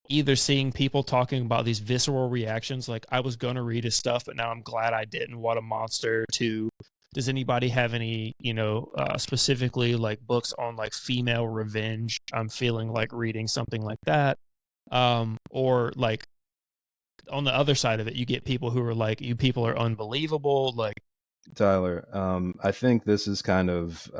either seeing people talking about these visceral reactions, like I was gonna read his stuff, but now I'm glad I didn't. What a monster! To does anybody have any, specifically like books on like female revenge? I'm feeling like reading something like that. Or like on the other side of it, you get people who are like, you people are unbelievable. Like, Tyler, I think this is kind of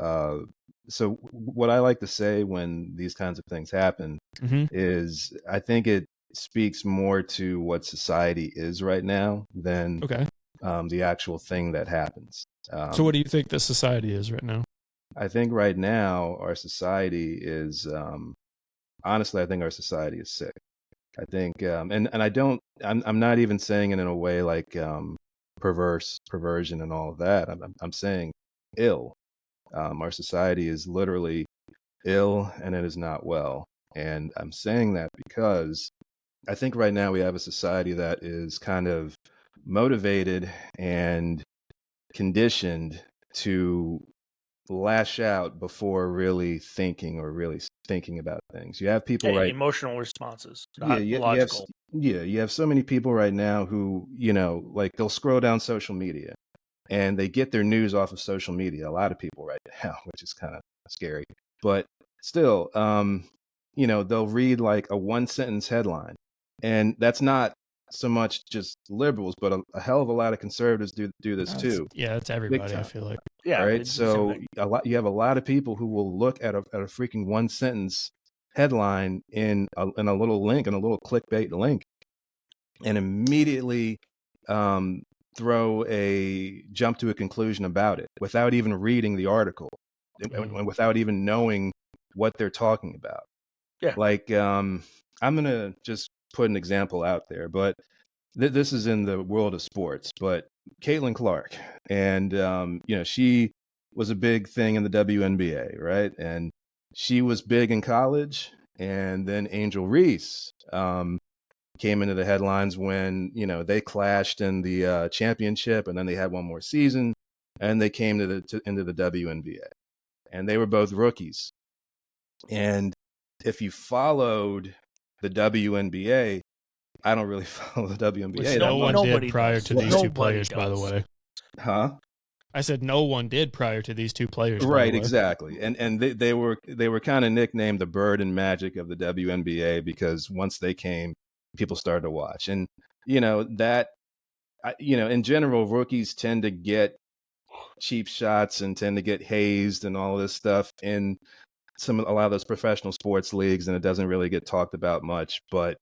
so what I like to say when these kinds of things happen mhm. is I think it speaks more to what society is right now than Okay. the actual thing that happens. So Um, what do you think the society is right now? I think right now our society is honestly, I think our society is sick. I think, and I don't, I'm not even saying it in a way like perversion and all of that. I'm saying ill. Our society is literally ill and it is not well. And I'm saying that because I think right now we have a society that is kind of motivated and conditioned to lash out before really thinking or really thinking about things. You have people Hey, right. emotional responses, Yeah, not logical. you have so many people right now who, like they'll scroll down social media and they get their news off of social media. A lot of people right now, which is kind of scary. But still, they'll read like a one sentence headline. And that's not so much just liberals, but a hell of a lot of conservatives do this too. It's Big everybody. I time. feel like. Yeah, Right. it's the same So thing. you have a lot of people who will look at a freaking one sentence headline in a little link, in a little clickbait link, and immediately um, jump to a conclusion about it without even reading the article and without even knowing what they're talking about. Yeah. Like, I'm going to just put an example out there, but this is in the world of sports, but Caitlin Clark, and, she was a big thing in the WNBA, right? And she was big in college. And then Angel Reese, came into the headlines when they clashed in the championship, and then they had one more season, and they came into the WNBA, and they were both rookies. And if you followed the WNBA, I don't really follow the WNBA. Which no one did prior to these two players, by the way. Huh? I said no one did prior to these two players. Right, by the way. exactly. And they were kind of nicknamed the Bird and Magic of the WNBA because once they came, people started to watch. And that in general, rookies tend to get cheap shots and tend to get hazed and all this stuff in a lot of those professional sports leagues, and it doesn't really get talked about much. But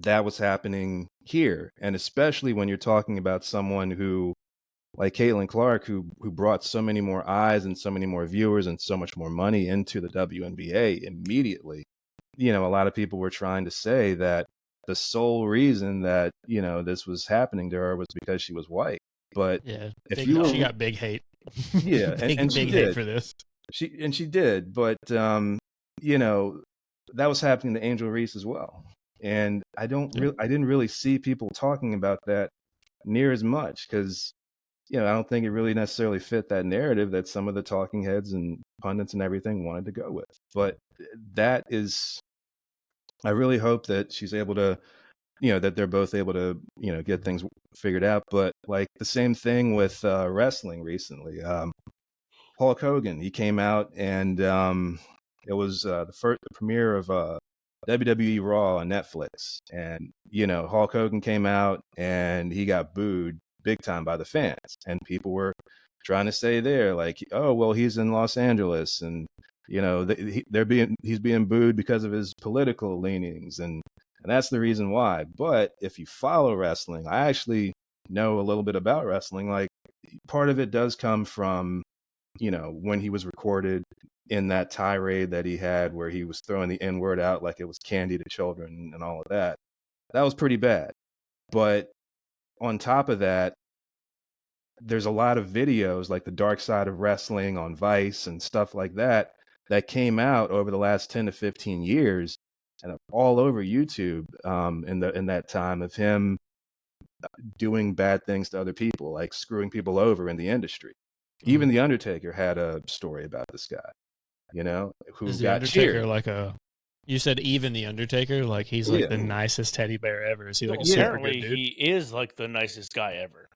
that was happening here, and especially when you're talking about someone who, like Caitlin Clark, who brought so many more eyes and so many more viewers and so much more money into the WNBA immediately. A lot of people were trying to say that the sole reason that this was happening to her was because she was white. But she got big hate. Yeah, and she did hate for this. She did, but that was happening to Angel Reese as well. And I didn't really see people talking about that near as much because I don't think it really necessarily fit that narrative that some of the talking heads and pundits and everything wanted to go with. But I really hope that she's able to, that they're both able to, get things figured out. But like the same thing with wrestling recently. Hulk Hogan, he came out and it was the premiere of WWE Raw on Netflix. And, Hulk Hogan came out and he got booed big time by the fans. And people were trying to say there, like, oh, well, he's in Los Angeles and, he's being booed because of his political leanings. And that's the reason why. But if you follow wrestling, I actually know a little bit about wrestling. Like part of it does come from, when he was recorded in that tirade that he had where he was throwing the N-word out like it was candy to children and all of that. That was pretty bad. But on top of that, there's a lot of videos like the Dark Side of Wrestling on Vice and stuff like that came out over the last 10 to 15 years and all over YouTube in that time of him doing bad things to other people, like screwing people over in the industry. Even The Undertaker had a story about this guy, who Is The got Undertaker cheered. like a You said even the Undertaker, like he's like Yeah. the nicest teddy bear ever. Is he like Well, a super apparently, good dude? he is like the nicest guy ever.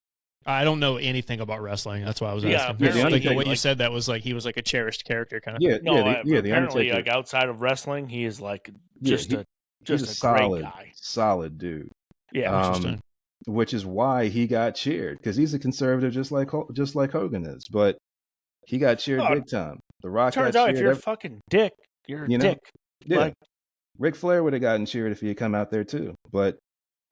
I don't know anything about wrestling. That's why I was Yeah, asking. apparently Like the he, way you like- said that was like he was like a cherished character kind of Yeah, thing. No, the apparently, Undertaker. like outside of wrestling, he is like Yeah, just he's a a great solid, guy. solid dude. Yeah, Interesting. Which is why he got cheered, because he's a conservative, just like Hogan is. But he got cheered Oh, big time. The Rock turns got out cheered. if you're a fucking dick, you're a you know, dick. yeah. Like, Ric Flair would have gotten cheered if he had come out there too. But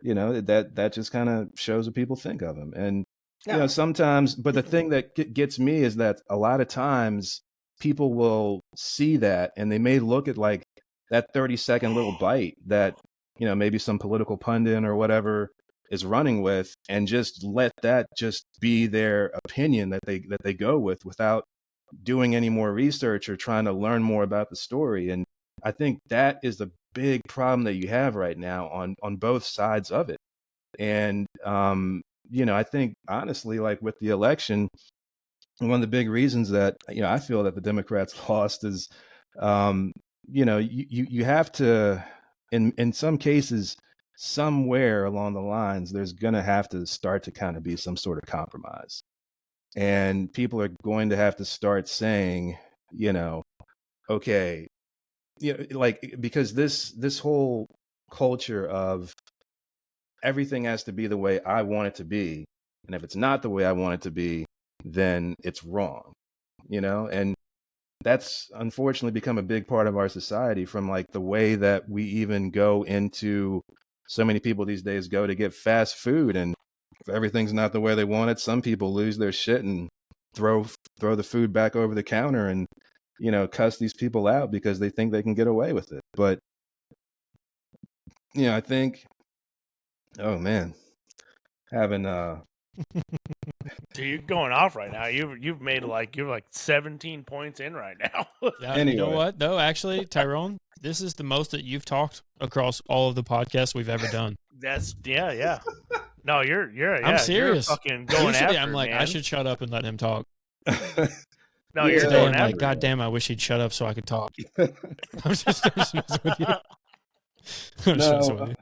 that just kind of shows what people think of him. And yeah. sometimes, but the thing that gets me is that a lot of times people will see that and they may look at like that 30-second little bite that maybe some political pundit or whatever is running with, and just let that just be their opinion that they go with without doing any more research or trying to learn more about the story. And I think that is the big problem that you have right now on both sides of it. And I think honestly, like with the election, one of the big reasons that I feel that the Democrats lost is you have to, in some cases, somewhere along the lines, there's going to have to start to kind of be some sort of compromise. And people are going to have to start saying, okay, like, because this whole culture of everything has to be the way I want it to be, and if it's not the way I want it to be, then it's wrong, and that's unfortunately become a big part of our society, from like the way that we even go into, so many people these days go to get fast food, and if everything's not the way they want it, some people lose their shit and throw the food back over the counter and cuss these people out because they think they can get away with it. But I think, oh man, having So you're going off right now. You've made you're like 17 points in right now. Yeah, Anyway. You know what though? Actually, Tyrone, this is the most that you've talked across all of the podcasts we've ever done. That's yeah. No, you're I'm serious. You're fucking going Usually, after. I'm like, man. I should shut up and let him talk. No, you're Today, going I'm like, after. God damn, I wish he'd shut up so I could talk. I'm just messing with you. I'm just messing with you.